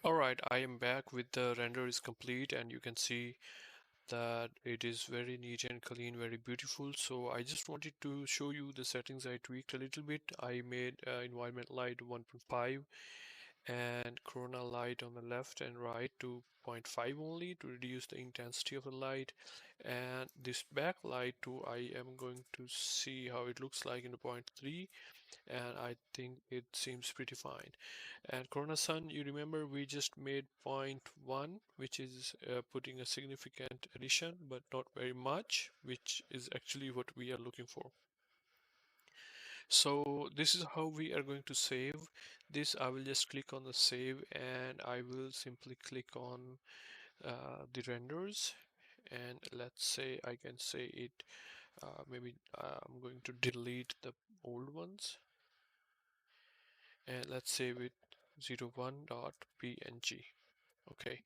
Alright, I am back with the render is complete, and you can see that it is very neat and clean, very beautiful. So I just wanted to show you the settings I tweaked a little bit. I made environment light 1.5 and corona light on the left and right to zero point 0.5 only to reduce the intensity of the light, and this backlight too I am going to see how it looks like in the 0.3, and I think it seems pretty fine. And Corona Sun, you remember we just made point 0.1, which is putting a significant addition but not very much, which is actually what we are looking for. So this is how we are going to save this. I will just click on the save, and I will simply click on the renders, and let's say I can say it, maybe I'm going to delete the old ones, and let's save it 01.png. Okay,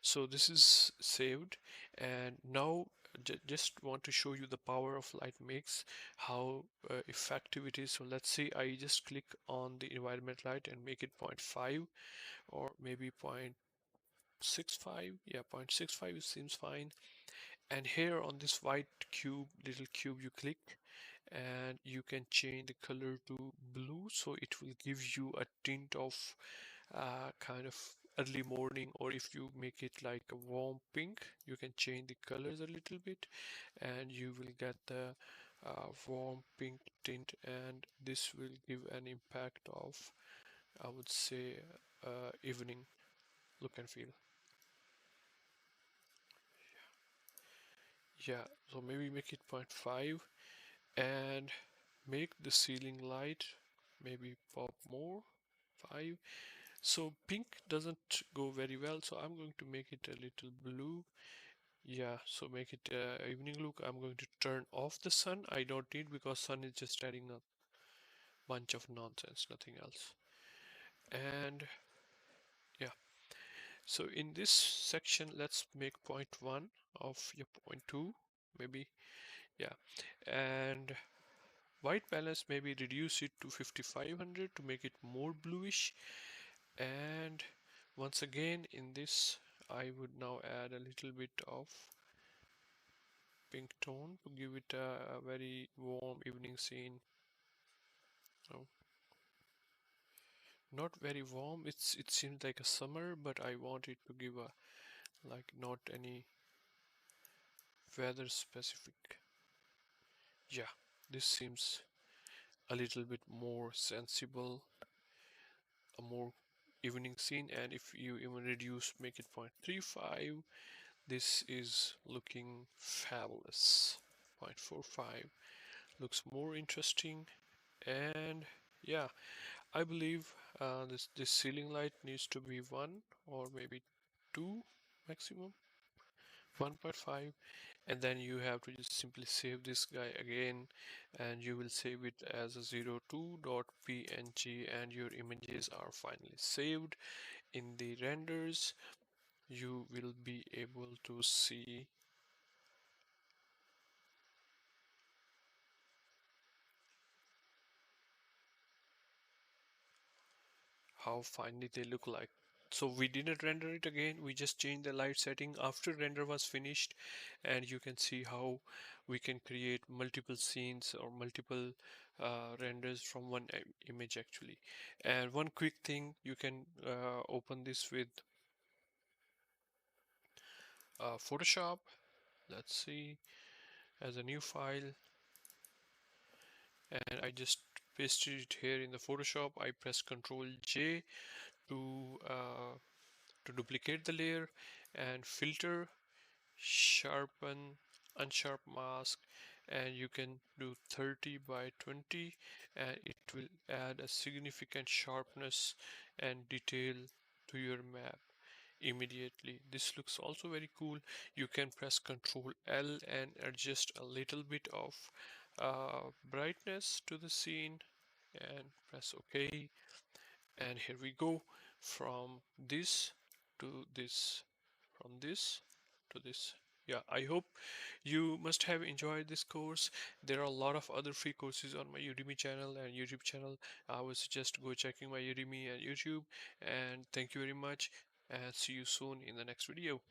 so this is saved, and now just want to show you the power of light mix, how effective it is. So let's say I just click on the environment light and make it 0.5 or maybe 0.65. Yeah, 0.65 seems fine. And here on this white cube, little cube, you click and you can change the color to blue, so it will give you a tint of kind of early morning, or if you make it like a warm pink, you can change the colors a little bit and you will get the warm pink tint, and this will give an impact of, I would say, evening look and feel. Yeah, so maybe make it 0.5 and make the ceiling light maybe pop more 5. So pink doesn't go very well, so I'm going to make it a little blue. Yeah, so make it evening look. I'm going to turn off the sun. I don't need, because sun is just adding a bunch of nonsense, nothing else. And yeah, so in this section, let's make point 0.1 of your point 0.2, maybe. Yeah, and white balance, maybe reduce it to 5500 to make it more bluish. And once again, in this, I would now add a little bit of pink tone to give it a very warm evening scene. So not very warm, it seems like a summer, but I want it to give a, like, not any weather specific. Yeah, this seems a little bit more sensible, a more evening scene. And if you even reduce, make it 0.35, this is looking fabulous. 0.45 looks more interesting. And yeah, I believe this ceiling light needs to be 1 or maybe 2 maximum, 1.5, and then you have to just simply save this guy again, and you will save it as a 02.png, and your images are finally saved. In the renders, you will be able to see how finely they look like. So we didn't render it again, we just changed the light setting after render was finished, and you can see how we can create multiple scenes or multiple renders from one image actually. And one quick thing, you can open this with Photoshop. Let's see, as a new file, and I just pasted it here in the Photoshop. I press Ctrl J to duplicate the layer, and filter, sharpen, unsharp mask, and you can do 30 by 20, and it will add a significant sharpness and detail to your map immediately. This looks also very cool. You can press Ctrl L and adjust a little bit of brightness to the scene, and press OK, and here we go, from this to this, from this to this. Yeah, I hope you must have enjoyed this course. There are a lot of other free courses on my Udemy channel and YouTube channel. I would suggest go checking my Udemy and YouTube, and thank you very much. and see you soon in the next video.